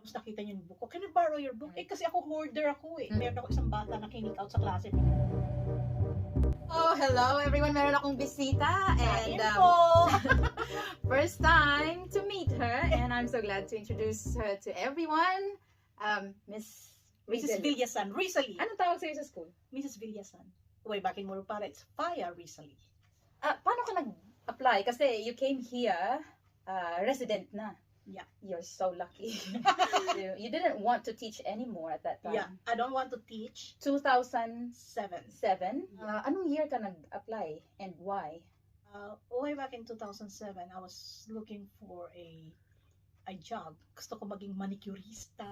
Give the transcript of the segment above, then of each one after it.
Tapos nakita niyo yung book ko, can I borrow your book? Eh, kasi ako hoarder ako eh. Meron ako isang bata na kinik out sa klase. Oh, hello everyone. Meron akong bisita and first time to meet her and I'm so glad to introduce her to everyone. Mrs. Villasan, Rizali. Anong tawag sa'yo sa school? Mrs. Villasan. Way back in Morupara, it's Faya Rizali. Paano ka nag-apply? Kasi you came here, resident na. Yeah. You're so lucky. You didn't want to teach anymore at that time. Yeah, I don't want to teach. 2007. 7. Anong year ka nag-apply and why? Way back in 2007, I was looking for a job. Gusto ko maging manicurista.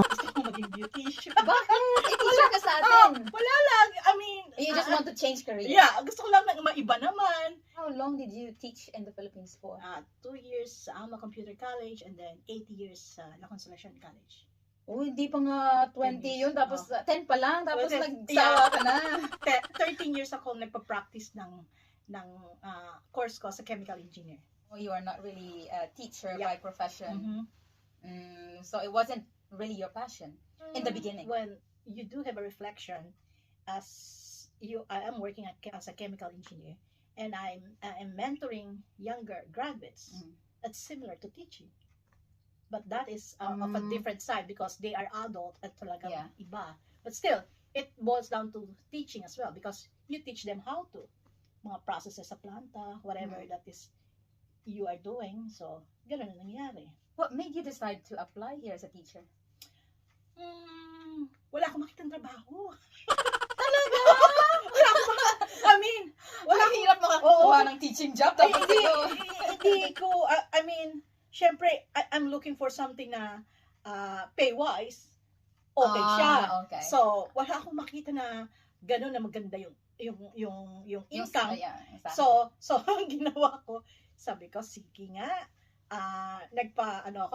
Gusto ko maging beautician. Bakit? Teacher ka sa atin. Wala lang. I mean, You just want to change career? Yeah, gusto ko lang na maiba naman. How long did you teach in the Philippines for? 2 years sa Alma Computer College and then 8 years sa La Consolacion College. Oh, hindi pa nga 20 yun. Tapos 10 pa lang. Tapos Well, nagsawa ka na. 13 years ako nagpa-practice ng course ko sa chemical engineer. Oh, you are not really a teacher Yeah. by profession. Mm-hmm. So it wasn't really your passion in the beginning. When you do have a reflection, I am working as a chemical engineer, and I'm mentoring younger graduates. That's similar to teaching, but that is of a different side because they are adult at talagang iba. But still, it boils down to teaching as well because you teach them how to mga processes sa planta, whatever that is you are doing. So, ganun na nangyari. What made you decide to apply here as a teacher? Wala akong makitang trabaho. Talaga? I mean, Wala hirap makakuha ng teaching job. Tapos hindi ko, I mean, syempre, I'm looking for something na pay-wise, okay siya. Okay. So, wala akong makita na gano'n na maganda yung income. Exactly. So, ang ginawa ko, sabi ko, sige nga,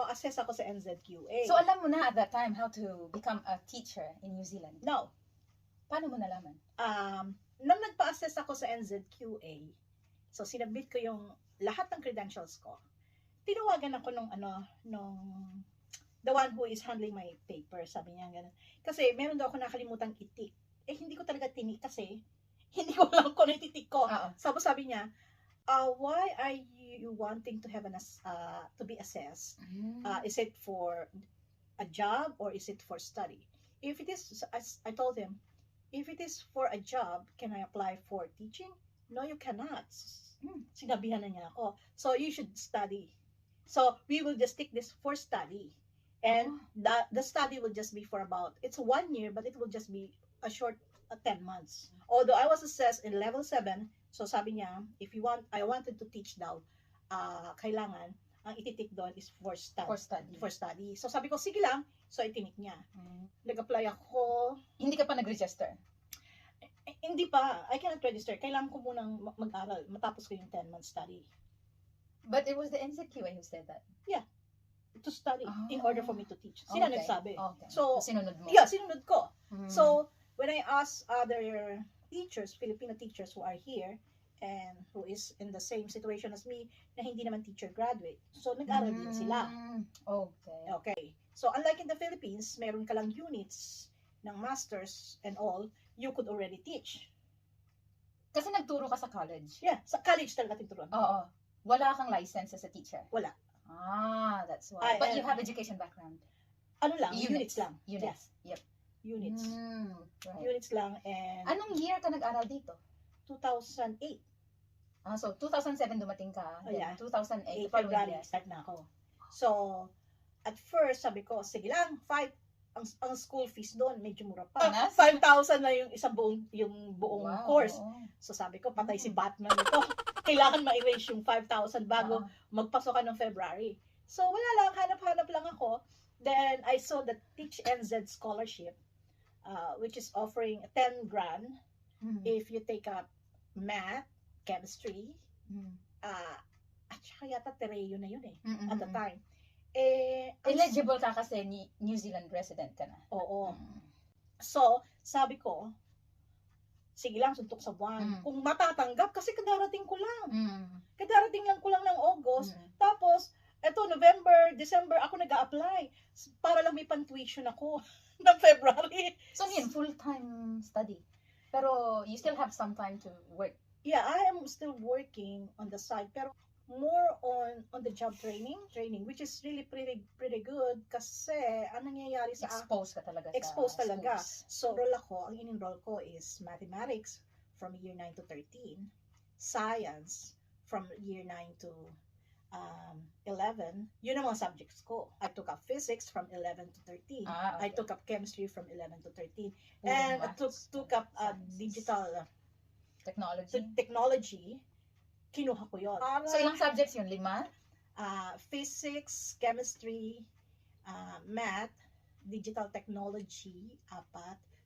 assess ako sa NZQA. So, alam mo na at that time how to become a teacher in New Zealand? No. Paano mo nalaman? Nung nagpa-assess ako sa NZQA, so sinabit ko yung lahat ng credentials ko. Tinawagan ako nung the one who is handling my paper, sabi niya gano'n. Kasi meron daw ako nakalimutang itik. Eh, hindi ko talaga tinik kasi hindi ko alam kung ano ititik ko. Sabi niya, why are you wanting to have to be assessed? Is it for a job or is it for study? If it is, I told him, if it is for a job, can I apply for teaching? No, you cannot. Sinabihan na niya ako. So you should study. So we will just take this for study. And the study will just be for it's 1 year, but it will just be a short 10 months. Although I was assessed in level 7, so sabi niya, I wanted to teach daw, kailangan, ang ititik doon is for study. So sabi ko, sige lang. So itinik niya. Nag-apply ako. Hindi ka pa nag-register? Hindi pa. I cannot register. Kailangan ko munang mag-aral. Matapos ko yung 10-month study. But it was the NZQA who said that? Yeah. To study in order for me to teach. Sila nagsabi. Okay. So, sinunod mo? Yeah, sinunod ko. So, when I asked other teachers, Filipino teachers who are here, and who is in the same situation as me, na hindi naman teacher graduate. So, nag-aral din sila. Okay. So, unlike in the Philippines, meron ka lang units ng masters and all, you could already teach. Kasi nagturo ka sa college? Yeah, sa college talaga tinuruan. Oo. Wala kang license as a teacher? Wala. That's why. But you have education background? Ano lang? Units lang. Units. Yeah. Yep. Units. Right. Units lang and... Anong year ka nag-aral dito? 2008. So 2007 dumating ka. Yeah. 2008. February, start na ako. So, at first, sabi ko, sige lang, ang school fees doon, medyo mura pa. 5,000 na yung buong course. So sabi ko, patay si Batman ito. Kailangan ma-erase yung 5,000 bago magpasok ka ng February. So wala lang, hanap-hanap lang ako. Then I saw the Teach NZ scholarship, which is offering 10 grand if you take up math, chemistry, at saka yata Tereo na yun at the time. Eligible ka kasi New Zealand resident ka na. Oo. So, sabi ko, sige lang, suntok sa buwan. Kung matatanggap, kasi kadarating ko lang. Kadarating lang ko lang ng August. Tapos, Eto, November, December, ako nag-a-apply. Para lang may pan-tuition ako ng February. So yun, full-time study. Pero you still have some time to work. Yeah, I am still working on the side, pero more on the job training, which is really pretty good kasi ang nangyayari sa Exposed ka talaga exposed sa talaga. schools. So, enroll ako, ang in-enroll ko is mathematics from year 9 to 13, science from year 9 to 11. Yun ang mga subjects ko. I took up physics from 11 to 13. Okay. I took up chemistry from 11 to 13. Puro And I maths, took up sciences. digital Technology. kinuha ko yun. So ilang subjects yun? 5? Physics, chemistry, math, digital technology, 4.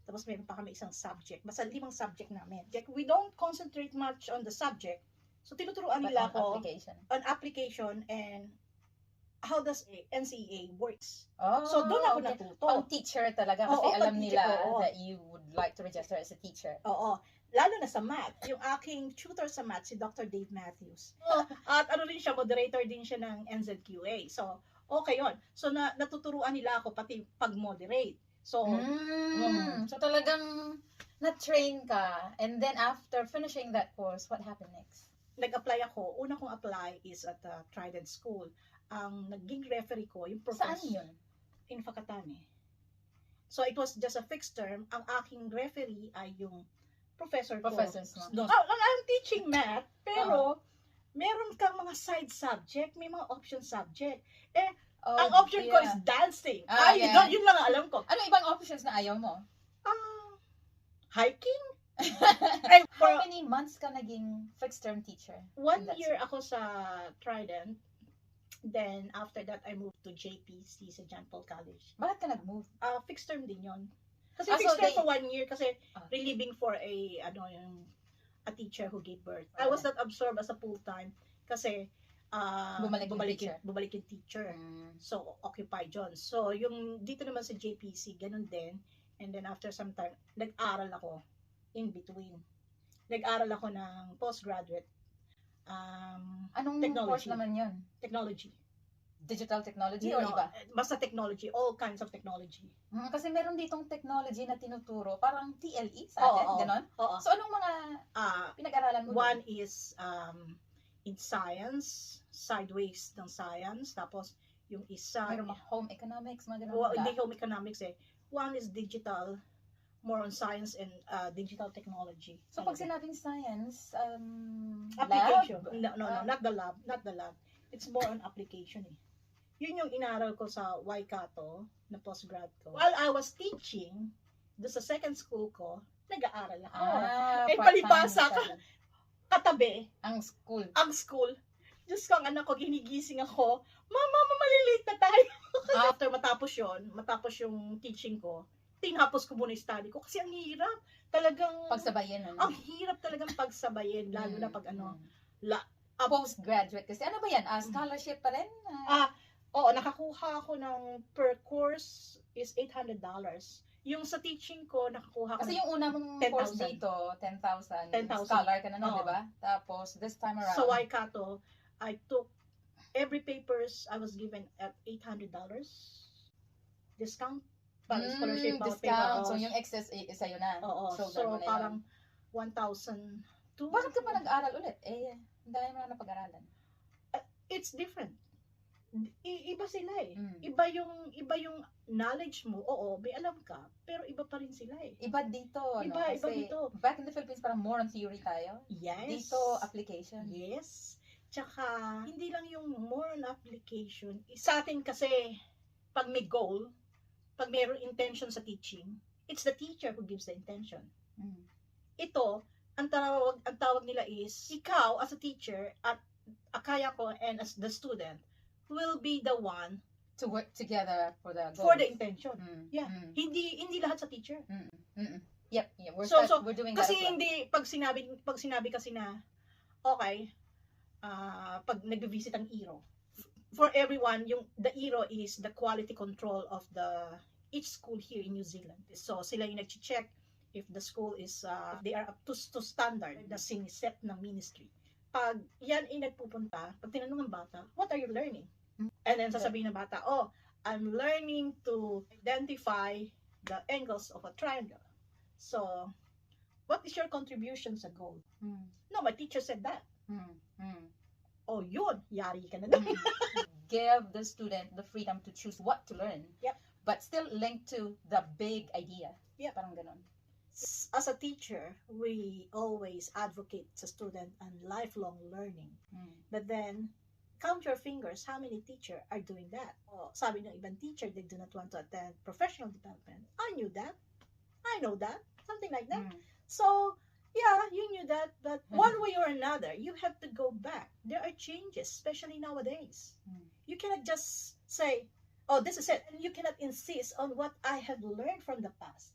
Tapos meron pa kami isang subject. Basta 5 subject namin. We don't concentrate much on the subject. So tinuturuan nila ako on application and how does NCEA works. Oh, So doon ako natuto. Pang teacher talaga kasi Oo, alam pang-teacher, nila oo. that you would like to register as a teacher. Oo. Lalo na sa math. Yung aking tutor sa math, si Dr. Dave Matthews. At ano rin siya, moderator din siya ng NZQA. So, okay yun. So, natuturuan nila ako pati pag-moderate. So, So talagang na-train ka, and then after finishing that course, what happened next? nag-apply ako. Una kong apply is at Trident School. Ang naging referee ko, yung professor. Saan yun? In Fakatane. So, it was just a fixed term. Ang aking referee ay yung professor ko. Professors mo? No. I'm teaching math, pero meron kang mga side subject, may mga option subject. Ang option ko is dancing. Yun lang ang alam ko. Ano ibang options na ayaw mo? Hiking? How many months ka naging fixed term teacher? 1 year ako sa Trident. Then, after that, I moved to JPC sa John Paul College. Bakit ka nag-move? Fixed term din yon. Kasi so fixed term for 1 year kasi relieving for a teacher who gave birth. I was not absorbed as a full-time kasi bumalik yung teacher. So, occupied yun. So, yung dito naman sa JPC, ganun din. And then, after some time, nag-aral ako in between. Nag-aral ako ng postgraduate. Anong technology. course naman yun? Technology. Digital technology o iba? Basta technology. All kinds of technology. Kasi meron ditong technology na tinuturo. Parang TLE sa atin, gano'n? Oo. So, anong mga pinag-aralan mo? One is in science, sideways ng science. Tapos, yung isa... Meron mga home economics, mga gano'n? Well, hindi home economics eh. One is digital, more on science and digital technology. So, pag sinabing science, application. lab? No, not the lab. It's more on application eh. Yun yung inaral ko sa Waikato na postgrad ko. While I was teaching, doon sa second school ko, nag-aaral ako. Palibasa ka, katabi. Ang school. Diyos ko, ang anak ko, ginigising ako, Mama, malilate na tayo. After matapos yung teaching ko, tinapos ko muna yung study ko kasi ang hirap. Talagang Pagsabayin. Ang hirap talagang pagsabayin, lalo na pag postgraduate kasi. Ano ba yan? Scholarship pa rin? Oo, nakakuha ako ng per course is $800. Yung sa teaching ko, nakakuha ko kasi yung una mong 10,000. course dito, 10,000. 10,000. Scholar ka na nun, di ba? Tapos, this time around. Sa Waikato, I took every papers I was given at $800. Discount. Para scholarship. Discount. So, yung excess, isa yun na. Oo. So parang 1,002. Bakit ka pa nag-aral ulit? Dahil mo na napag-aralan. It's different. Iba sila eh. Iba yung knowledge mo. Oo, may alam ka. Pero iba pa rin sila eh. Iba dito. Iba Kasi dito. Back in the Philippines, parang more on theory tayo. Yes. Dito, application. Yes. Tsaka, hindi lang yung more on application. Sa atin kasi, pag may goal, pag mayroong intention sa teaching, it's the teacher who gives the intention. Ito, ang tawag nila is, ikaw as a teacher, at akaya ko and as the student, will be the one to work together for the goals. For the intention. Yeah. Hindi lahat sa teacher. Yep. We're doing kasi that. Kasi hindi, pag sinabi kasi na, okay, pag nag-visit ang IRO, for everyone, the IRO is the quality control of each school here in New Zealand. So, sila yung nag-check if the school is, they are up to standard na siniset ng ministry. Pag yan ay nagpupunta, pag tinanong ng bata, what are you learning? And then sasabihin ng bata, oh, I'm learning to identify the angles of a triangle. So, what is your contribution sa goal? No, my teacher said that. Oh, yun, yari ka na doon. Give the student the freedom to choose what to learn. Yep. But still linked to the big idea. Yep. Parang ganon. As a teacher, we always advocate sa student and lifelong learning. But then, count your fingers how many teachers are doing that. Oh, sabi ng ibang teacher, they do not want to attend professional development. I knew that. I know that. Something like that. So, yeah, you knew that, but one way or another, you have to go back. There are changes, especially nowadays. You cannot just say, oh, this is it. And you cannot insist on what I have learned from the past.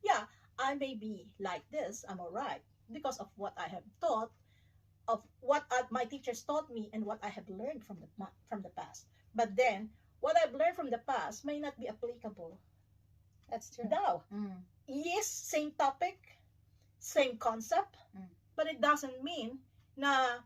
Yeah, I may be like this, I'm alright, because of what I have taught, of what my teachers taught me, and what I have learned from the past. But then, what I've learned from the past may not be applicable. That's true. Now, yes, same topic, same concept, but it doesn't mean na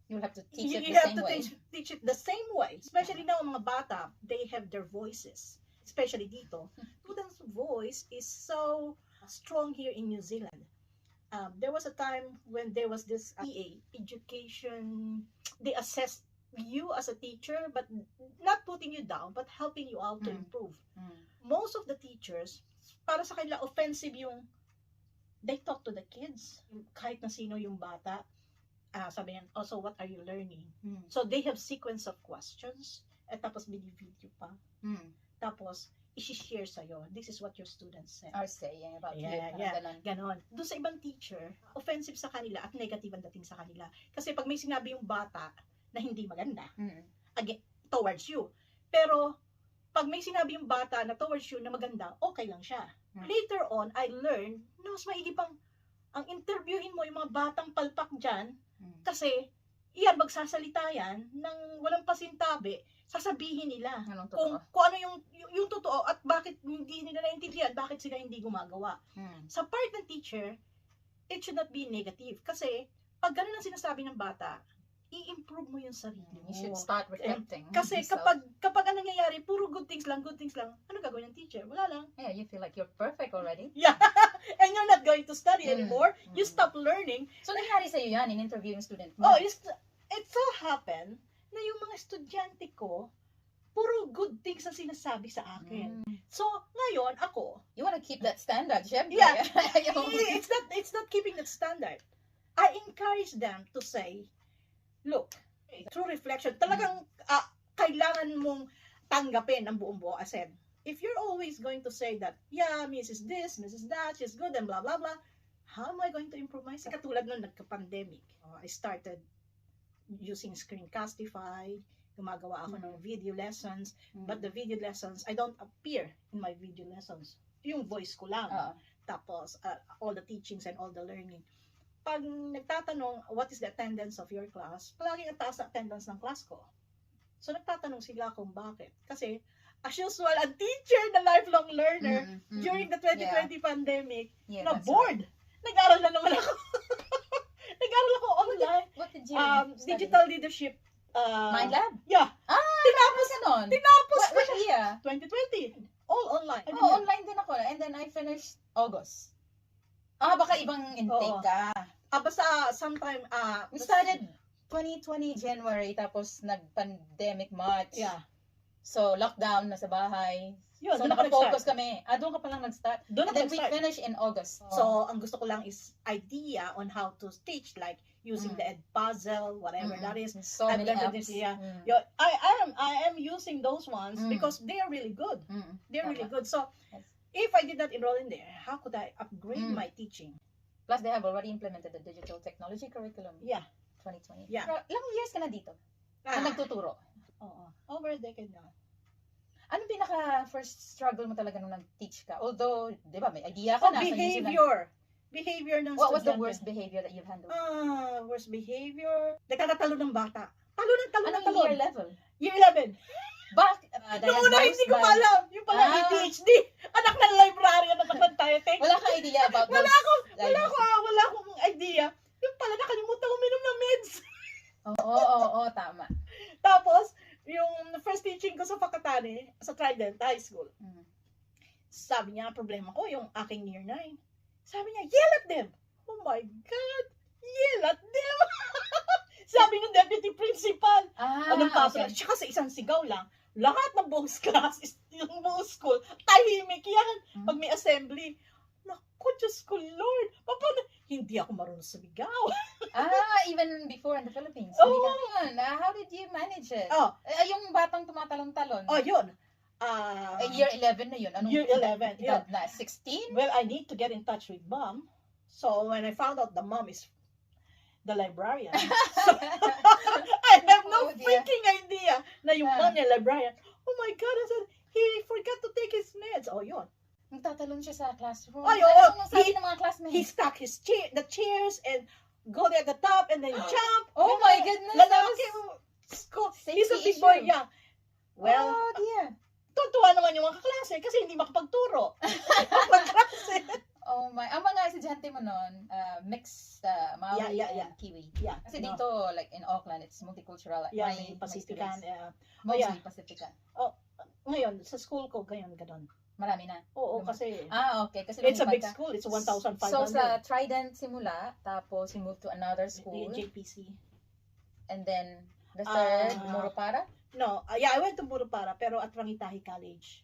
you have to teach it you the have same to way. teach it the same way. Especially now, mga bata, they have their voices. Especially dito, students' voice is so strong here in New Zealand. There was a time when there was this EA, education, they assessed you as a teacher, but not putting you down, but helping you out to improve. Most of the teachers, para sa kanila, offensive yung they talk to the kids. Kahit na sino yung bata, sabi niyan, also, what are you learning? So, they have sequence of questions, at tapos binibideo pa. Tapos, i-share sa'yo, this is what your students said. Are saying about you. Ganon. Doon sa ibang teacher, offensive sa kanila at negative ang dating sa kanila. Kasi pag may sinabi yung bata na hindi maganda, again, towards you. Pero, pag may sinabi yung bata na towards you na maganda, okay lang siya. Later on, I learned na mas maigi pang ang interviewin mo yung mga batang palpak dyan, kasi iyan, magsasalita yan ng walang pasintabi, sasabihin nila kung ano yung totoo at bakit hindi nila naintindihan, bakit sila hindi gumagawa. Sa part ng teacher, it should not be negative. Kasi, pag ganun ang sinasabi ng bata, i-improve mo yung sarili mo. You should start reflecting. Kasi kapag ang nangyayari, puro good things lang, ano gagawin ng teacher? Wala lang. Yeah, you feel like you're perfect already. Yeah. And you're not going to study anymore. You stop learning. So, nangyari sa'yo yan in interviewing student mo? Oh, it so happened na yung mga estudyante ko, puro good things ang sinasabi sa akin. So, ngayon, ako, you wanna keep that standard, syempre. Yeah. It's not keeping that standard. I encourage them to say, look, through reflection, talagang kailangan mong tanggapin ang buong buo. I said, if you're always going to say that, yeah, Mrs. this, Mrs. that, she's good, and blah, blah, blah, how am I going to improve myself? Katulad nung nagka-pandemic, I started using Screencastify, gumagawa ako ng video lessons, but the video lessons, I don't appear in my video lessons. Yung voice ko lang. Tapos, all the teachings and all the learning. Pag nagtatanong, what is the attendance of your class? Palaging ang taas na attendance ng class ko. So, nagtatanong sila kung bakit. Kasi, as usual, ang teacher na lifelong learner, during the 2020 pandemic, na bored. Nag-aral na naman ako. Nag-aral ako online. What did you study? Digital leadership. Mind Lab? Yeah. Tinapos ka nun? Tinapos ko What siya. year? 2020. All online. Online din ako. And then I finished August. Baka ibang intake ka. Basta sometime, we started 2020 January, tapos nag-pandemic March. Yeah. So, lockdown, nasa bahay. Yun, So, naka-focus kami. Doon ka palang nag-start. Doon And then we finish in August. So, ang gusto ko lang is idea on how to teach, like using the Edpuzzle, whatever that is. So many apps. I am using those ones because they are really good. They're really good. So, if I did not enroll in there, how could I upgrade my teaching? Plus, they have already implemented the digital technology curriculum. Yeah. 2020. Yeah. Pero, ilang years ka na dito? Na nagtuturo? Oo. Over a decade now. Anong pinaka-first struggle mo talaga nung nag-teach ka? Although, di ba, may idea ka na. Behavior. Behavior ng What was the worst behavior that you've handled? Worst behavior. Nagkakatalo ng bata. Talo ng talo. Anong year level? Year 11. Noong una, hindi ko alam. Yung pala ADHD. Anak ng librarian, anak ng tayo-take. Wala kang idea about those? Wala akong idea. Yung pala, nakalimutan uminom ng meds. Oo, tama. Tapos, yung Sabi niya, problema ko, yung aking year 9. Sabi niya, yell at them. Oh my God, yell at them. Sabi ng deputy principal. Anong kaso lang? Siya kasi isang sigaw lang. Lahat ng buong class, yung buong school, tahimik yan. Pag may assembly. Naku, Diyos ko, Lord. Paano? Hindi ako marunong sumigaw. Even before in the Philippines. Oo. How did you manage it? Yung batang tumatalon-talon. Yun. Year 11 na yun. Anong Year 11, edad na? 16? Well, I need to get in touch with mom. So when I found out the mom is the librarian, so, I have no freaking idea na yung mom niya librarian. Oh my God, I said, he forgot to take his meds. Yun. Nagtatalon siya sa classroom. Anong sabi ng mga classmates? He stuck the chairs and go there at the top and then jump. Oh my goodness. Lalaki. He's a big boy, yeah. Well, dear. Tutuwa naman yung mga kaklase kasi hindi makapagturo. Oh my, ang mga estudyante mo nun, mixed Maui and Kiwi. Yeah. Kasi dito, like in Auckland, it's multicultural. Yeah, may Pacifican. Mostly Pacifican. Ngayon, sa school ko, ganon. Marami na. Oo, kasi okay. Kasi it's a big school. It's 1,500. So, sa Trident simula, tapos you moved to another school. JPC. And then, the third, Murupara? No, I went to Murupara, pero at Rangitahi College.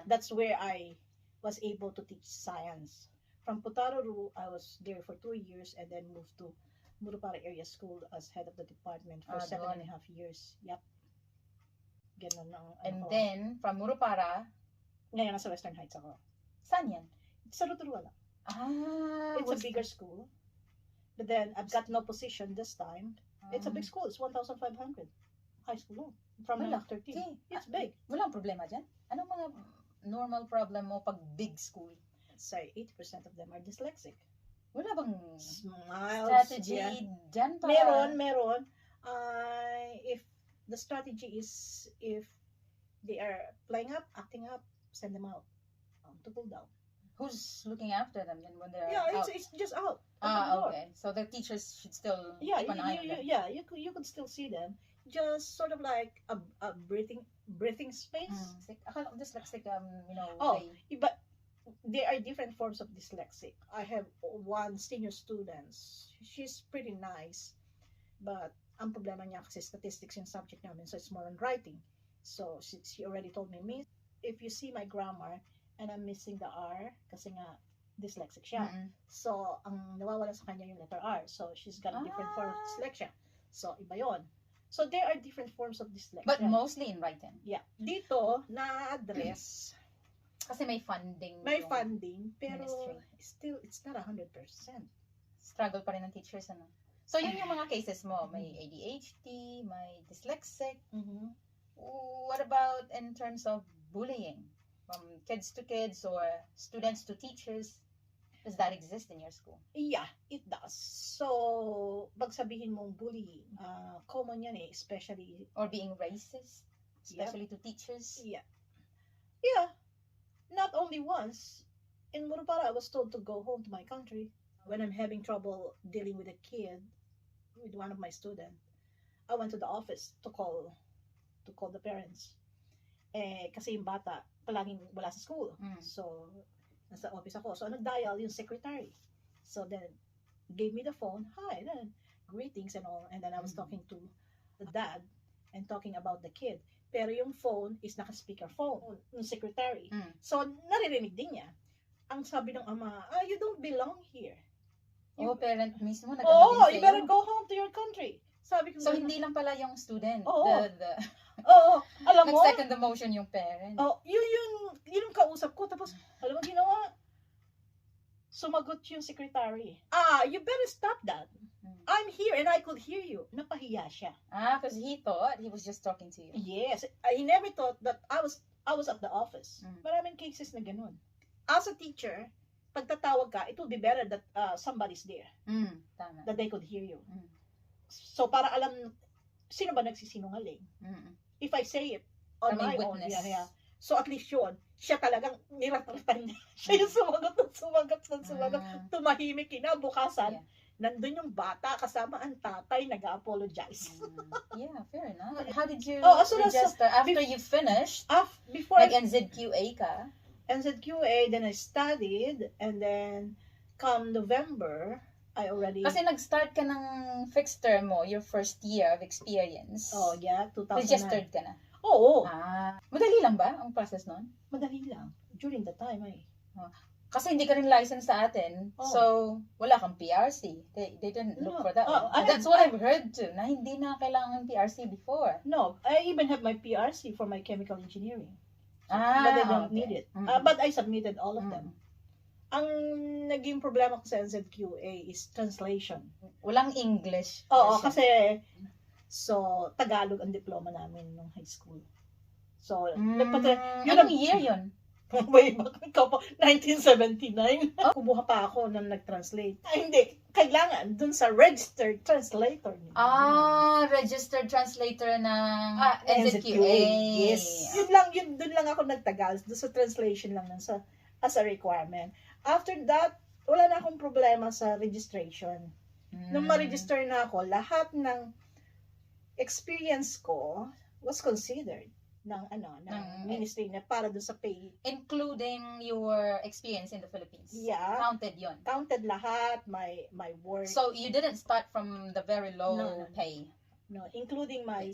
That's where I was able to teach science. From Aotearoa, I was there for 2 years and then moved to Murupara Area School as head of the department for 7.5 years. Yep. Ganun ang then, from Murupara, ngayon nasa Western Heights ako. Saan yan? Sa Rotorua lang. It's a bigger school. But then, I've got no position this time. It's a big school. It's 1,500. High school lang. From 13. It's big. Walang problema dyan? Anong mga normal problem mo pag big school? Say 80% of them are dyslexic. Wala bang strategy dyan para? Meron. If the strategy is if they are playing up, acting up, send them out to pull down. Who's looking after them then when they're out? It's just out. Okay. So the teachers should still keep an eye on them. You could still see them. Just sort of like a breathing space. Akala ko dyslexic, But there are different forms of dyslexic. I have one senior student. She's pretty nice, but ang problema niya kasi statistics yung subject namin, so it's more on writing. So she already told me, Miss, if you see my grammar and I'm missing the R, kasi nga dyslexic siya. So ang nawawala sa kanya yung letter R. So she's got a different form of dyslexia. So iba yon. So there are different forms of dyslexia. But mostly in writing. Yeah. Dito, na-address. Kasi may funding. May funding, pero ministry. Still, it's not 100%. Struggle pa rin ng teachers, ano? So yun yung mga cases mo. May ADHD, may dyslexic. What about in terms of bullying? From kids to kids or students to teachers? Does that exist in your school? Yeah, it does. So, pag sabihin mong bullying, common yan especially. Or being racist, especially to teachers? Yeah. Not only once. In Murupara, I was told to go home to my country. When I'm having trouble dealing with a kid, with one of my students, I went to the office to call the parents. Kasi yung bata, palaging wala sa school. So, nasa office ako. So, nag-dial yung secretary. So, then, gave me the phone. Hi, then, greetings and all. And then, I was talking to the dad and talking about the kid. Pero yung phone is naka-speaker phone ng secretary. So, naririnig din niya. Ang sabi ng ama, you don't belong here. Parent mismo nagkakating sa'yo. You better go home to your country. Sabi ko, so, hindi lang pala yung student. Alam mo? Nag-second emotion yung parent. Yun yung kausap ko. Tapos, alam mo ginawa? Sumagot yung secretary. You better stop that. I'm here and I could hear you. Napahiya siya. Because he thought he was just talking to you. Yes. He never thought that I was at the office. Maraming cases na ganun. As a teacher, pag tatawag ka, it will be better that somebody's there. Tama. That they could hear you. So, para alam, sino ba nagsisinungaling? If I say it on my own, so at least yun, siya talagang niratratan niya. Siya yung sumagot. Tumahimik, kinabukasan. Nandun yung bata kasama ang tatay nag-apologize. Fair enough. How did you so register after you finished? Before nag-NZQA ka? NZQA, then I studied, and then come November, I already... Kasi nag-start ka ng fixed term mo, your first year of experience. Oh, yeah, 2009. Registered ka na. Oo. Madali lang ba ang process nun? Madali lang. During the time, Kasi hindi ka rin licensed sa atin. Oh. So, wala kang PRC. They didn't look for that one. That's what I've heard too, na hindi na kailangan PRC before. No, I even have my PRC for my chemical engineering. But I don't need it. But I submitted all of them. Ang naging problema ko sa NZQA is translation. Walang English. Oo, kasi Tagalog ang diploma namin nung high school. So, anong year yun? Way back, ikaw po, 1979. Kumuha pa ako nang nag-translate. Hindi, kailangan dun sa registered translator. Registered translator ng NZQA. Yes. Dun lang ako nagtagal. Dun sa translation lang as a requirement. After that, wala na akong problema sa registration. Nung ma-register na ako, lahat ng experience ko was considered ng ministry na para doon sa pay. Including your experience in the Philippines. Yeah. Counted yon. Counted lahat, my work. So you didn't start from the very low pay. No, including my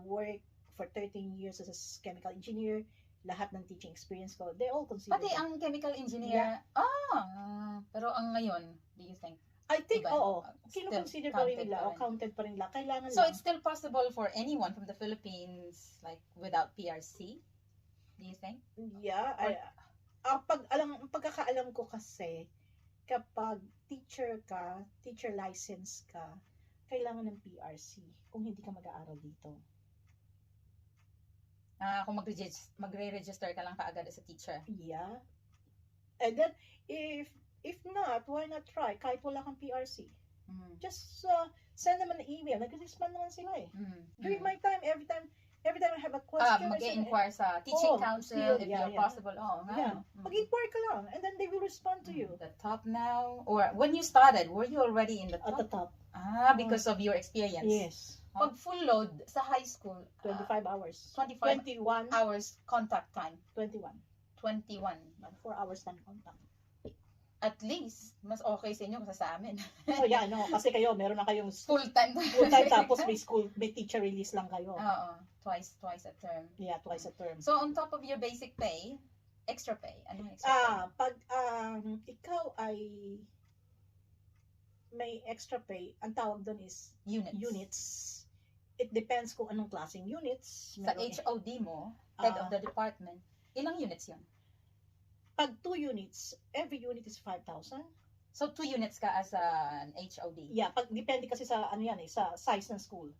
work for 13 years as a chemical engineer, lahat ng teaching experience ko, they all consider. Pati ang chemical engineer. Yeah. Pero ang ngayon, do you think? I think, kino-consider pa rin nila, counted pa rin nila. Kailangan so, it's still possible for anyone from the Philippines, like, without PRC? Do you think? Yeah. Pagkakaalam ko kasi, kapag teacher license ka, kailangan ng PRC kung hindi ka mag-aaral dito. Kung magre-register ka lang kaagad as a teacher? Yeah. And then, if not, why not try? Kahit wala kang PRC. Just send them an email. Nag-respond naman sila eh. During my time, every time I have a question, mag-inquire sa teaching council if you're possible. Mag-inquire ka lang and then they will respond to you. The top now? Or when you started, were you already in the top? At the top. Because of your experience? Yes. Pag full load sa high school, 25 hours. 21 hours contact time. 21. 4 hours time contact. At least, mas okay sa inyo kasi sa amin. Kasi kayo, meron na kayong full-time tapos may teacher release lang kayo. Oo, twice a term. Yeah, twice a term. So, on top of your basic pay, extra pay. Ano yung extra pay? Pag ikaw ay may extra pay, ang tawag doon is units. It depends kung anong klaseng units. Sa HOD mo, head of the department, ilang units yun? Pag 2 units, every unit is 5,000. So 2 units ka as an HOD? Yeah, depende kasi sa sa size ng school.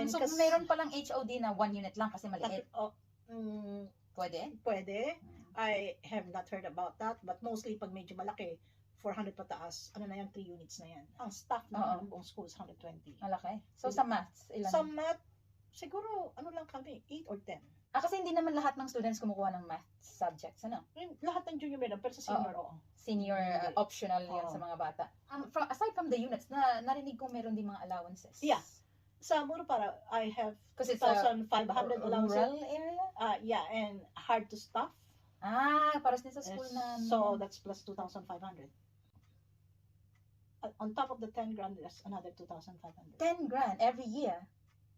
So meron palang HOD na 1 unit lang kasi maliit. Pwede? Pwede. I have not heard about that, but mostly pag medyo malaki, 400 pataas, 3 units na yan. Ang staff ng buong school is 120. Malaki. So sa maths, ilan? Sa math, siguro, lang kami, 8 or 10. Kasi hindi naman lahat ng students kumukuha ng math subjects, ano? Lahat ng junior meron, pero sa senior, Senior, optional yan sa mga bata. Aside from the units, narinig ko meron din mga allowances. Yeah. Sa Muro para, I have 2,500 allowances. Rural area? Yeah, and hard to staff. Paras din sa school na. So, that's plus 2,500. On top of the 10 grand, there's another 2,500. 10 grand every year?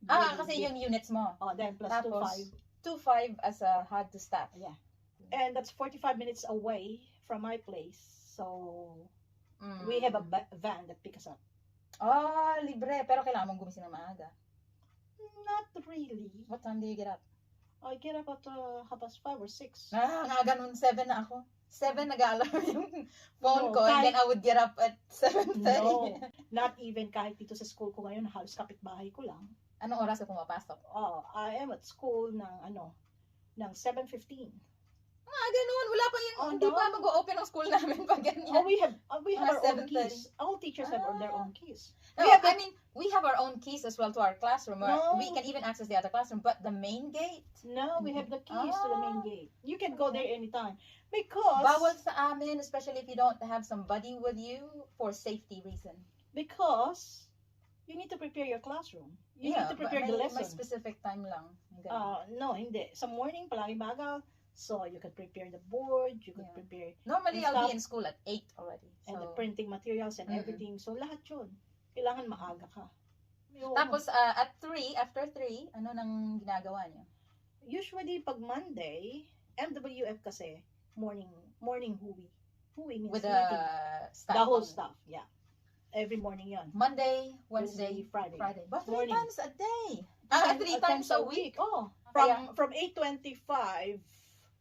Kasi yung units mo. Then plus 2,500 as a hard to staff. Yeah. And that's 45 minutes away from my place. So, we have a van that picks us up. Libre. Pero kailangan mong gumising ng maaga. Not really. What time do you get up? I get up at 5:30 or 6. Ganun, 7 na ako. 7 nag-alarm yung phone ko, and then I would get up at 7:30. No, not even kahit dito sa school ko ngayon, halos kapitbahay ko lang. Anong oras ka pumapasok? I am at school ng 7:15. Ganun. Wala pa yun. Hindi pa mag-o-open ang school namin pag ganyan. We have our own keys. All teachers have their own keys. No, we have our own keys as well to our classroom. We can even access the other classroom. But the main gate? No, we have the keys to the main gate. You can go there anytime. Because bawal sa amin, especially if you don't have somebody with you for safety reason. Because you need to prepare your classroom. You need to prepare the lesson. May specific time lang. No, hindi. Sa morning, palagi baga. So you could prepare the board, you could Yeah. prepare Normally, and I'll stuff. be in school at 8 already. and the So, printing materials and Mm-mm. everything. So lahat yun. Kailangan maaga ka. Yung tapos, at 3, after 3, ano nang ginagawa niyo? usually pag Monday, MWF kasi, morning hui. Hui means With the meeting. staff. The whole only. staff, yeah. Every morning yon. Monday, Wednesday, Friday. But 3 Morning. times a day. 3 Times times a week. Oh, Kaya- from 8:25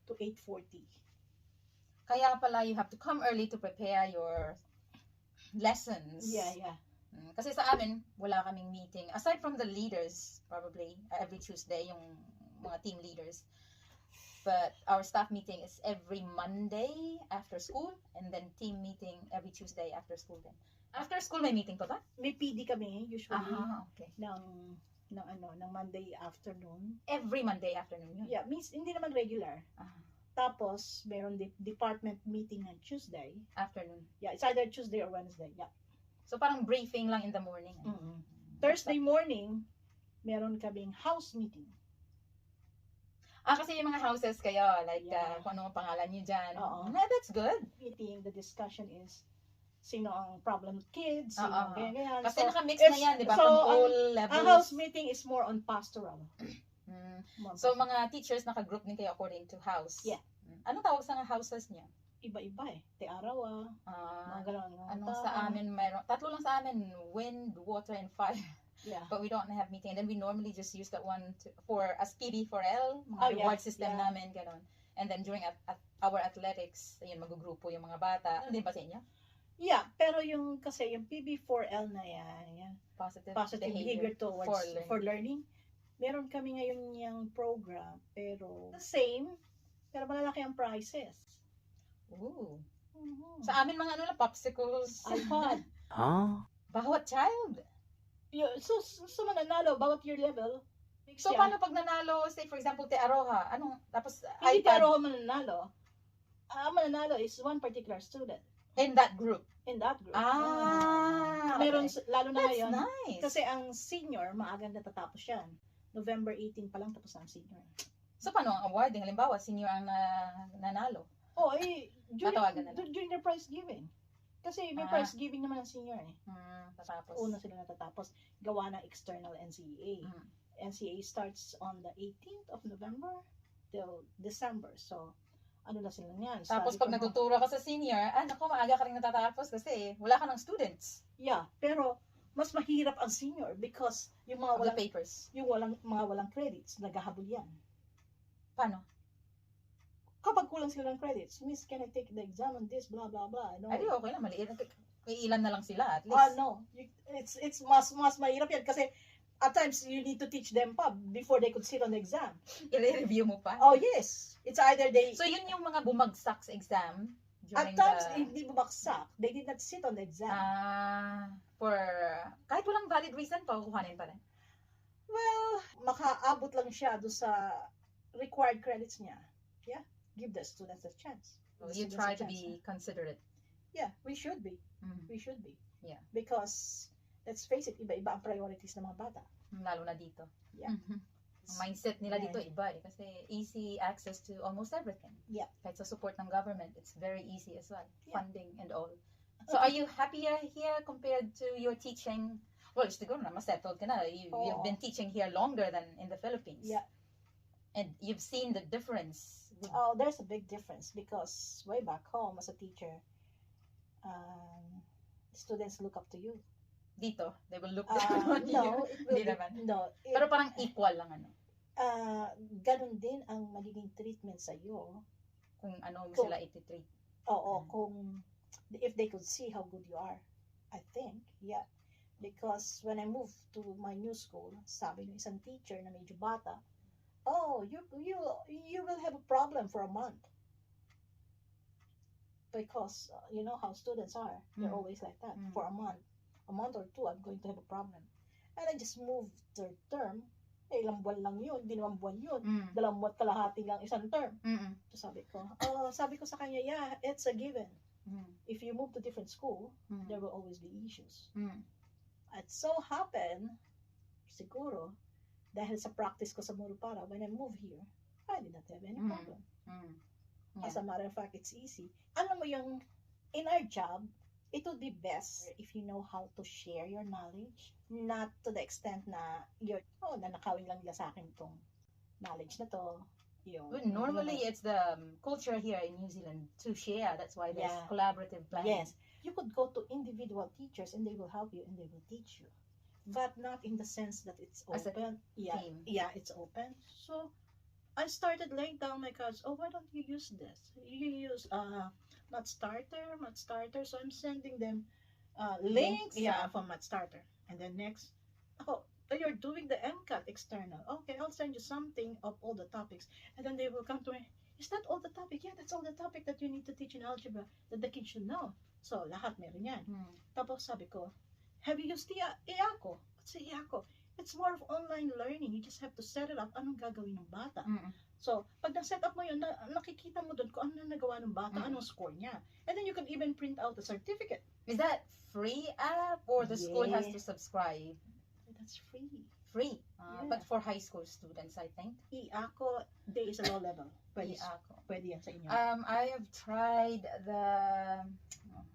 to 8:40. Kaya pala you have to come early to prepare your lessons. Yeah. Kasi sa amin, wala kaming meeting. Aside from the leaders, probably, every Tuesday, yung mga team leaders. But our staff meeting is every Monday after school, and then team meeting every Tuesday after school din. After school, may meeting pa ba? May PD kami usually Okay. ng Monday afternoon. Every Monday afternoon yun. Yeah, means hindi naman regular. Ah, Tapos meron department meeting on Tuesday. afternoon. Yeah, it's either Tuesday or Wednesday. Yeah. So parang briefing lang in the morning. Thursday morning, meron kaming house meeting. Kasi yung mga houses kayo, like, Yeah. kung ano ang pangalan nyo dyan. Oo. That's good. Meeting, the discussion is sino ang problem kids, Oo. sino ang ganyan. Kasi So, nakamix na it's- yan, di ba? so, From ang- all levels. ang house meeting is more on pastoral. More So, pastoral. mga teachers naka-group din kayo according to house. Yeah. Anong tawag sa mga houses niyo? Iba-iba eh. Aotearoa, mga ganon. Anong sa amin, mayroon, 3 lang sa amin, wind, water, and fire. Yeah. But we don't have meeting. And then we normally just use that one for as PB4L, mga Oh, yeah. reward system Yeah. namin, ganon. And then during our athletics, ayun, magugrupo yung mga bata. Ano din ba sa inyo? Yeah, pero kasi yung PB4L na yan, Positive behavior towards for learning. Meron kami ngayon yung program, pero the same, pero malalaki ang prices. Ooh. Mhm. Sa amin, mga ano lang, popsicles. iPod. Bawat child. So mananalo, bawat year level. So, paano pag nanalo, say for example, Aotearoa, tapos Hindi iPad pero mananalo. Mananalo is one particular student in that group? in that group. Meron, Meron, lalo na that's ngayon. nice. Kasi ang senior, maagang natatapos yan. November 18 pa lang tapos ang senior. So, paano ang awarding? Halimbawa, senior ang nanalo. Tatawagan na lang. During the prize giving. Kasi may Ah. prize giving naman ang senior eh. Tatapos. Una sila natatapos. Gawa ng external NCEA. Mm. NCEA starts on the 18th of November till December. So, ano na sila yan? Tapos Study pag from home. nagtuturo ka sa senior, naku, maaga ka rin natatapos kasi wala ka ng students Yeah, pero mas mahirap ang senior because yung mga of the walang, papers. mga walang credits, naghahabol yan. Paano? Kapag kulang sila ng credits, Miss, can I take the exam on this, blah, blah, blah. No. Ay, di okay lang. Maliit. Ilan na lang sila at least. No. It's mas mahirap yan kasi at times you need to teach them pa before they could sit on the exam. I-review mo pa. Oh, yes. It's either they... So, yun yung mga bumagsak sa exam At during times, the... hindi bumagsak. They did not sit on the exam. For... Kahit walang valid reason, pakukuhanin pa rin. Well, makaabot lang siya doon sa required credits niya. Yeah? Give the students a chance. So, Give the you students try a to chance. be considerate. Yeah, we should be. Mhm. We should be. Yeah. Because, let's face it, iba-iba ang priorities ng mga bata. Lalo na dito. Yeah. Ang mindset nila Yeah. dito iba eh. Kasi easy access to almost everything. Yeah. Kahit sa support ng government, it's very easy as well. Yeah. Funding and all. So are you happier here compared to your teaching? Well, siguro na, mas settled ka na. You've been teaching here longer than in the Philippines. Yeah. And you've seen the difference. Oh, there's a big difference because way back home as a teacher, students look up to you. Dito, they will look down on you. No, it will Hindi naman. No. Pero parang equal lang ano. Ganun din ang magiging treatment sa iyo. Kung ano mo Kung- sila iti-treat. Oo, kung if they could see how good you are. I think, yeah. Because when I moved to my new school, sabi ng isang teacher na medyo bata, oh, you will have a problem for a month. Because you know how students are. They're Mm. always like that. Mm. For a month or two, I'm going to have a problem. And I just moved third term. Ilang buwan lang yun. Di naman buwan yun. 2 buwan kalahati lang isang term. So sabi ko sa kanya, yeah, it's a given. If you move to different school, there will always be issues. At so happen, siguro, dahil sa practice ko sa Murupara, when I moved here, I did not have any problem. Mm. As a matter of fact, it's easy. Alam mo yung, in our job, it would be best if you know how to share your knowledge. Not to the extent na nanakawin lang nila sa akin itong knowledge na to. But normally, it's the culture here in New Zealand to share. That's why there's Yeah. collaborative planning. Yes. You could go to individual teachers and they will help you and they will teach you. But not in the sense that it's As a open. Yeah, team. yeah, it's open. So I started laying down my cards. Oh, why don't you use this? You use Mat Starter. So I'm sending them links. Yeah, from Mat Starter. And then next, oh, you're doing the MCAT external. Okay, I'll send you something of all the topics. And then they will come to me. Is that all the topic? Yeah, that's all the topic that you need to teach in algebra that the kids should know. So lahat meron yan. Tapos sabi ko, have you used the IACO? What's the IACO? It's more of online learning. You just have to set it up. Anong gagawin ng bata? So, pag na-set up mo yun, nakikita mo doon kung ano nagawa ng bata, anong score niya. And then you can even print out a certificate. Is that free app or the school has to subscribe? That's free. Free. Yeah. But for high school students, I think. IACO, there is a low level. Pwede yan sa inyo. I have tried the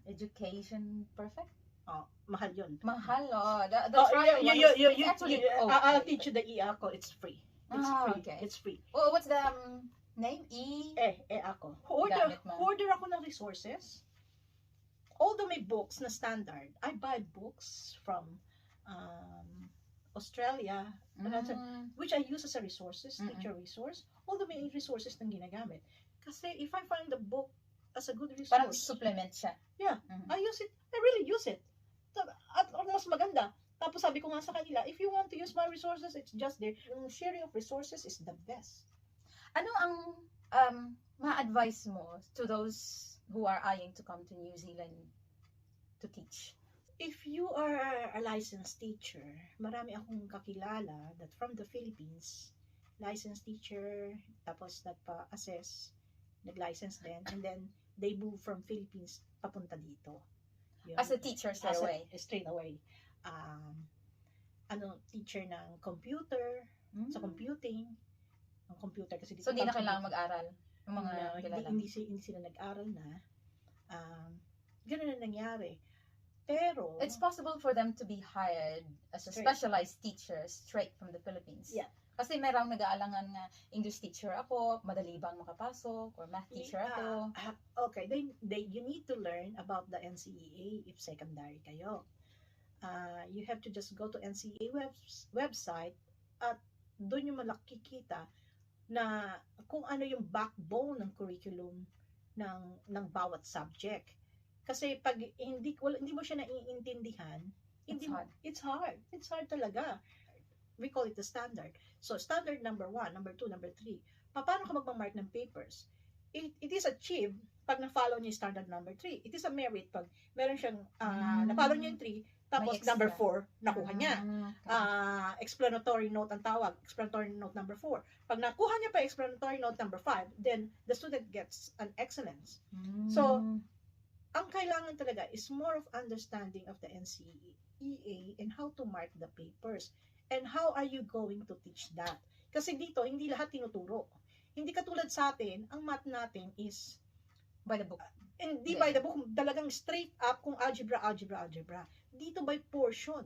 Education Perfect. Oh, mahal yun. Mahal, the trial one is actually okay. I'll teach you the IACO. It's free. It's free. Okay. It's free. Oh, what's the name? IACO. Order ako ng resources. Although may books na standard, I buy books from Australia, which I use as a resources, teacher resource. Although may resources nang ginagamit. Kasi if I find the book as a good resource, parang supplement siya. Yeah, I use it. I really use it. At mas maganda. Tapos sabi ko nga sa kanila, if you want to use my resources, it's just there. Yung sharing of resources is the best. Ano ang ma-advise mo to those who are eyeing to come to New Zealand to teach? If you are a licensed teacher, marami akong kakilala that from the Philippines, licensed teacher, tapos nagpa-assess, nag-license din, and then they move from Philippines papunta dito. As a teacher straight away? Straight away. Teacher ng computer, sa computing, ang computer kasi dito. So, hindi na kailangan mag-aral? Yung mga kilala? Hindi sila nag-aral na. Ganun na nangyari. Pero, it's possible for them to be hired as a specialized teacher straight from the Philippines. Yeah. Kasi merong nag-aalangan nga, English teacher ako, madali bang makapasok, or math teacher ako. Okay, you need to learn about the NCEA if secondary kayo. You have to just go to NCEA website at doon yung makikita na kung ano yung backbone ng curriculum ng bawat subject. Kasi pag hindi mo siya naiintindihan, it's hard. It's hard talaga. We call it the standard. So, standard number 1, number 2, number 3. Paano ka magmamark ng papers? It is achieved pag na-follow niya yung standard number 3. It is a merit pag meron siyang na-follow niya yung 3, tapos number 4, nakuha niya. Explanatory note ang tawag. Explanatory note number 4. Pag nakuha niya pa explanatory note number 5, then the student gets an excellence. So, ang kailangan talaga is more of understanding of the NCEA and how to mark the papers. And how are you going to teach that? Kasi dito, hindi lahat tinuturo. Hindi katulad sa atin, ang math natin is by the book. Hindi by the book, talagang straight up kung algebra. Dito by portion.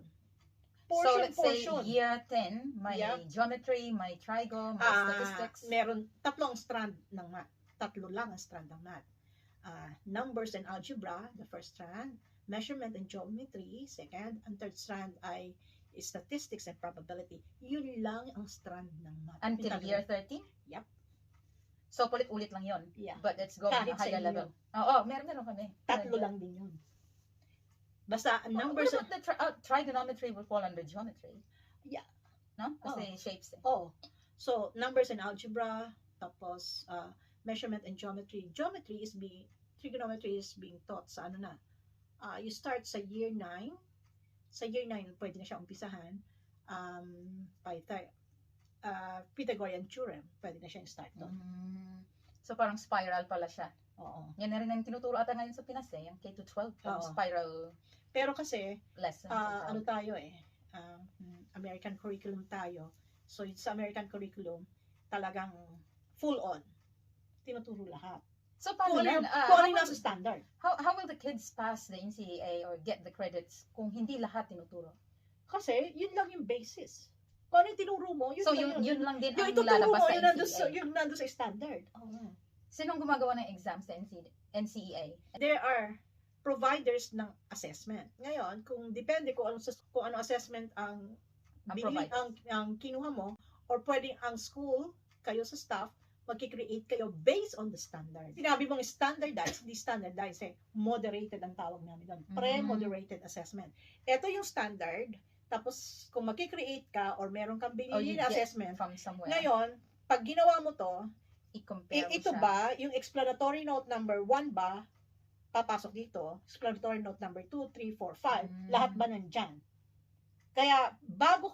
So let's say year 10, may geometry, may trigo, may statistics. Meron tatlong strand ng math. Tatlo lang ang strand ng math. Numbers and algebra, the first strand. Measurement and geometry, second. And third strand ay statistics and probability. Yun lang ang strand ng math. Until year 13? Yep. So, ulit lang yun? Yeah. But it's going to higher level. Meron kami. Tatlo lang din yun. Basta, numbers... What about the trigonometry will fall under geometry? Yeah. No? Kasi shapes. So, numbers and algebra, tapos measurement and geometry. Trigonometry is being taught sa you start sa year 9. Sa year 9, pwede na siya umpisahan. Pythagorean theorem, pwede na siya start doon. So, parang spiral pala siya. Oo. Yan na rin ang tinuturo ata ngayon sa Pinas yung K-12, spiral. Pero kasi, lessons. tayo American curriculum tayo. So, sa American curriculum, talagang full on. tinuturo lahat. So, Kung paano ano, yan? kung ano yung nasa standard. How will the kids pass the NCEA or get the credits kung hindi lahat tinuturo? Kasi, yun lang yung basis. Kung ano yung tinuro mo, yun So, lang yun lang din yung ang ituturo lalabas mo, sa yun NCEA. nandun sa standard. Sinong gumagawa ng exams sa NCEA? There are providers ng assessment. Ngayon, kung depende kung ano assessment ang kinuha mo, or pwedeng ang school, kayo sa staff, magki-create kayo based on the standard. Sinabi mong standardized, hindi standardized moderated ang tawag namin doon. Pre-moderated assessment. Ito yung standard, tapos kung magki-create ka or meron kang binili na assessment, from somewhere. Ngayon, pag ginawa mo to, i-compare mo ito siya. ba, yung explanatory note number 1 ba, papasok dito, explanatory note number 2, 3, 4, 5, lahat ba nandyan? Kaya, bago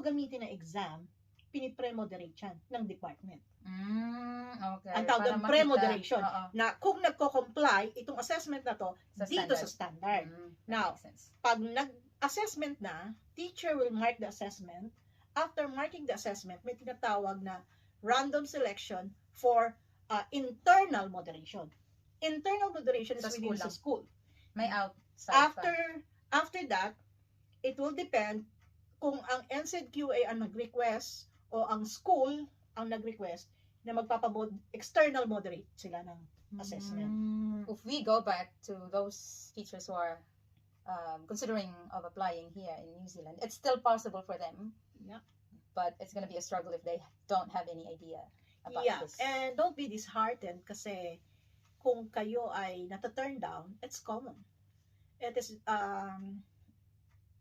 gamitin na exam, pinipre-moderate yan ng department. Okay. Ang tawag ng pre-moderation. Na kung nagko-comply, itong assessment na to, dito sa standard. Now, pag nag-assessment na, teacher will mark the assessment. After marking the assessment, may tinatawag na random selection for internal moderation. Internal moderation is within the school. May outside After that, it will depend kung ang NZQA ang nag-request o ang school ang nag-request na external moderate sila ng assessment. If we go back to those teachers who are considering of applying here in New Zealand, it's still possible for them. Yeah. But it's going to be a struggle if they don't have any idea about this. And don't be disheartened kasi kung kayo ay nata-turn down, it's common. It is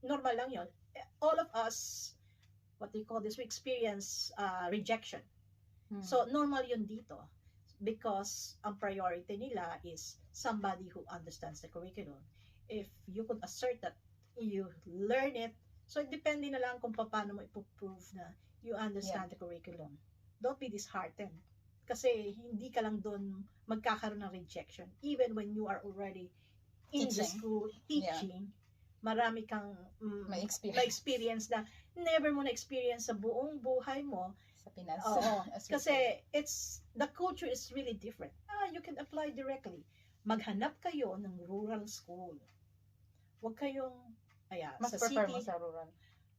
normal lang yun. All of us, what do you call this, we experience rejection. So, normal yun dito. Because ang priority nila is somebody who understands the curriculum. If you could assert that you learn it, so depende na lang kung paano mo ipoprove na you understand the curriculum. Don't be disheartened. Kasi hindi ka lang doon magkakaroon ng rejection. Even when you are already in the school teaching, marami kang may experience na never mo na-experience sa buong buhay mo sa Pinas. Kasi the culture is really different. You can apply directly. Maghanap kayo ng rural school. Huwag kayong mas sa prefer city, mo sa rural.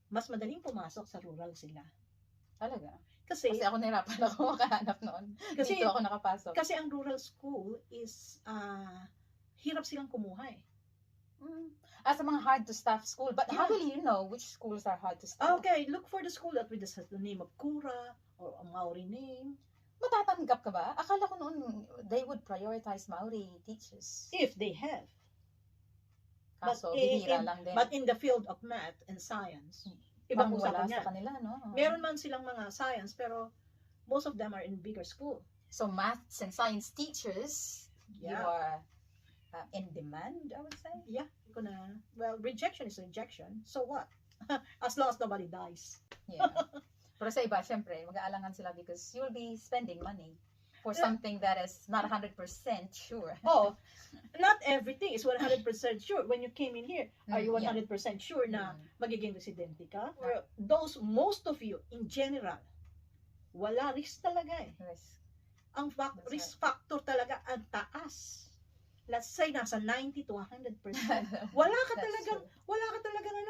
Mas madaling pumasok sa rural sila. Talaga? Kasi ako nahirapan ako makahanap noon. Dito ako nakapasok. Kasi ang rural school is hirap silang kumuha eh. As a mga hard to staff school. But how will you know which schools are hard to staff? Okay, look for the school that with the name of Kura or a Maori name. Matatanggap ka ba? Akala ko noon they would prioritize Maori teachers. If they have. Kaso, bihira lang din. But in the field of math and science, ibang usapan sa kanila, no? Meron man silang mga science, pero most of them are in bigger school. So, maths and science teachers, you are in demand, I would say? Yeah. Well, rejection is rejection. So what? As long as nobody dies. Yeah. Pero sa iba, syempre, mag-aalangan sila because you'll be spending money for something that is not 100% sure. Not everything is 100% sure. When you came in here, are you 100% sure na magiging residente ka? Or most of you, in general, wala risk talaga eh. Ang risk factor talaga ang taas. Let's say nasa 90 to 100%. Wala ka talagang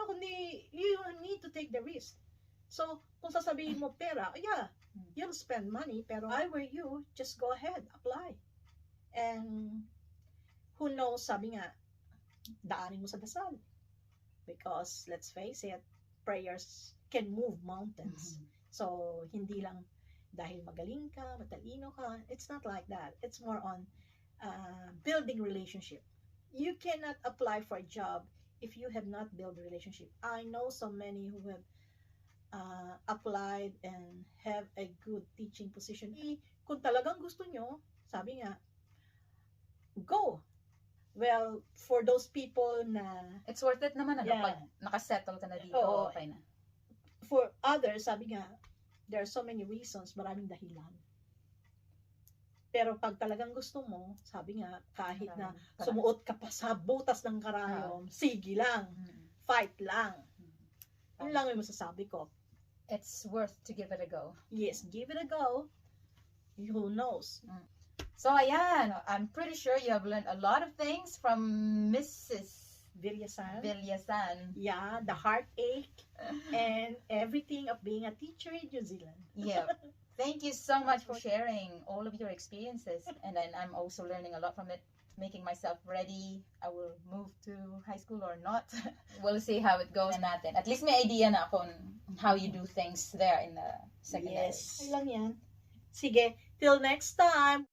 kundi you need to take the risk. So, kung sasabihin mo pera, you'll spend money, pero I were you, just go ahead, apply. And who knows, sabi nga, daanin mo sa dasal. Because, let's face it, prayers can move mountains. So, hindi lang dahil magaling ka, matalino ka, it's not like that. It's more on building relationship. You cannot apply for a job if you have not built a relationship. I know so many who have applied and have a good teaching position. Kung talagang gusto nyo, sabi nga, go. Well, for those people na it's worth it naman, pag nakasettle ka na dito, okay na. For others, sabi nga, there are so many reasons, maraming dahilan. Pero pag talagang gusto mo, sabi nga, kahit na sumuot ka pa sa butas ng karayom, sige lang, fight lang. Yun lang yung masasabi ko. It's worth to give it a go. Yes, give it a go. who knows? So, ayan, I'm pretty sure you have learned a lot of things from Mrs. Villasan. Villasan. Yeah, the heartache and everything of being a teacher in New Zealand. Yeah. Thank you so much for sharing all of your experiences. And then I'm also learning a lot from it, making myself ready. I will move to high school or not. We'll see how it goes natin. At least may idea na ako on how you do things there in the secondary. Yes. Ay lang yan. Sige, till next time.